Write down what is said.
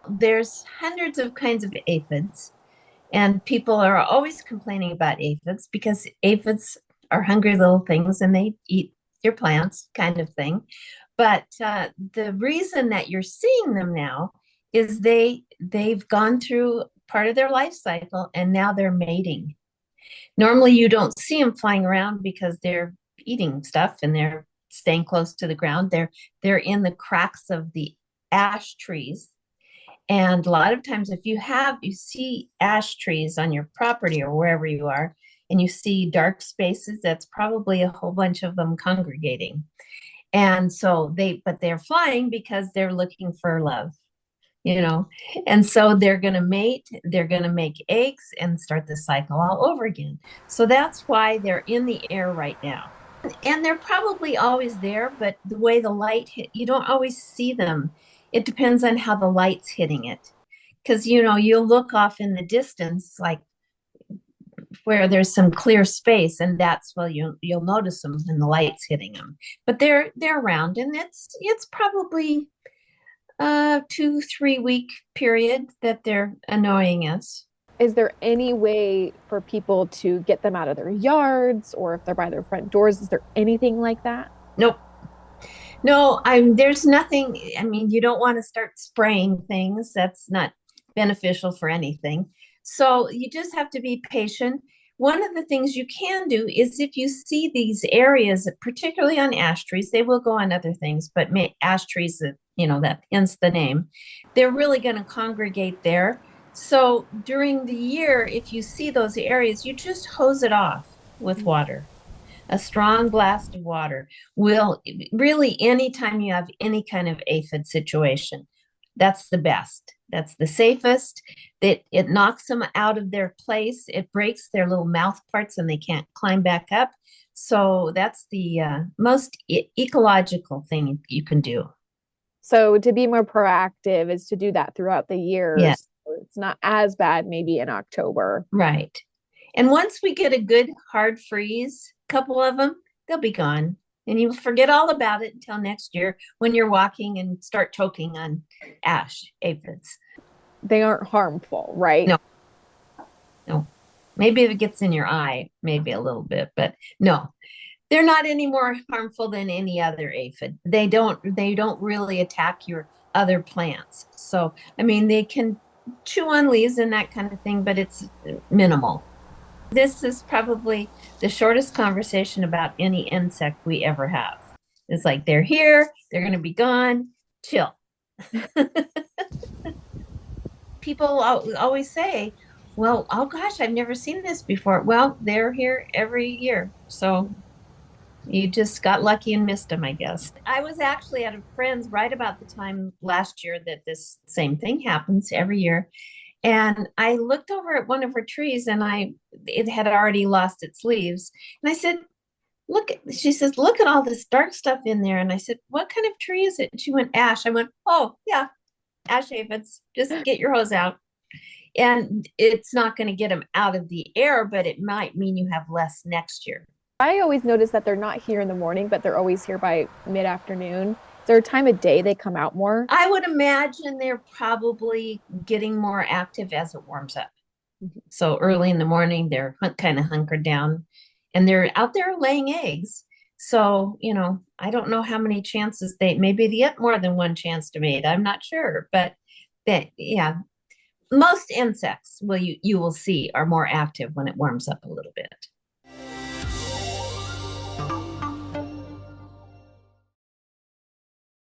There's hundreds of kinds of aphids, and people are always complaining about aphids because aphids are hungry little things and they eat your plants, kind of thing. But the reason that you're seeing them now is they've gone through part of their life cycle and now they're mating. Normally, you don't see them flying around because they're eating stuff and they're staying close to the ground. They're in the cracks of the ash trees. And a lot of times, if you see ash trees on your property or wherever you are, and you see dark spaces, that's probably a whole bunch of them congregating. And so but they're flying because they're looking for love, you know. And so they're going to mate, they're going to make eggs and start the cycle all over again. So that's why they're in the air right now. And they're probably always there, but the way the light hit, you don't always see them. It depends on how the light's hitting it. Because, you'll look off in the distance, like where there's some clear space, and that's well, you'll notice them when the light's hitting them. But they're around, and it's probably 2-3 week period that they're annoying us. Is there any way for people to get them out of their yards, or if they're by their front doors? Is there anything like that? Nope. No, there's nothing. I mean, you don't want to start spraying things. That's not beneficial for anything. So you just have to be patient. One of the things you can do is if you see these areas, particularly on ash trees, they will go on other things, but ash trees, that hence the name, they're really going to congregate there. So during the year, if you see those areas, you just hose it off with water. A strong blast of water will really, anytime you have any kind of aphid situation, that's the best. That's the safest. It knocks them out of their place. It breaks their little mouth parts and they can't climb back up. So that's the most ecological thing you can do. So to be more proactive is to do that throughout the year. Yeah, So it's not as bad maybe in October. right. And once we get a good hard freeze, a couple of them, they'll be gone. And you'll forget all about it until next year when you're walking and start choking on ash aphids. They aren't harmful, right? No, no. Maybe if it gets in your eye, maybe a little bit, but no, they're not any more harmful than any other aphid. They don't really attack your other plants. So, I mean, they can chew on leaves and that kind of thing, but it's minimal. This is probably the shortest conversation about any insect we ever have. It's like they're here, they're going to be gone, chill. People always say, well, oh gosh, I've never seen this before. Well, they're here every year. So you just got lucky and missed them, I guess. I was actually at a friend's right about the time last year that this same thing happens every year. And I looked over at one of her trees and it had already lost its leaves. And I said, she says, look at all this dark stuff in there. And I said, what kind of tree is it? And she went, ash. I went, oh, yeah, ash aphids. Just get your hose out. And it's not going to get them out of the air, but it might mean you have less next year. I always notice that they're not here in the morning, but they're always here by mid-afternoon. Is there a time of day they come out more? I would imagine they're probably getting more active as it warms up. So early in the morning, they're kind of hunkered down and they're out there laying eggs. So, I don't know how many chances maybe they get more than one chance to mate. I'm not sure, but yeah, most insects you will see are more active when it warms up a little bit.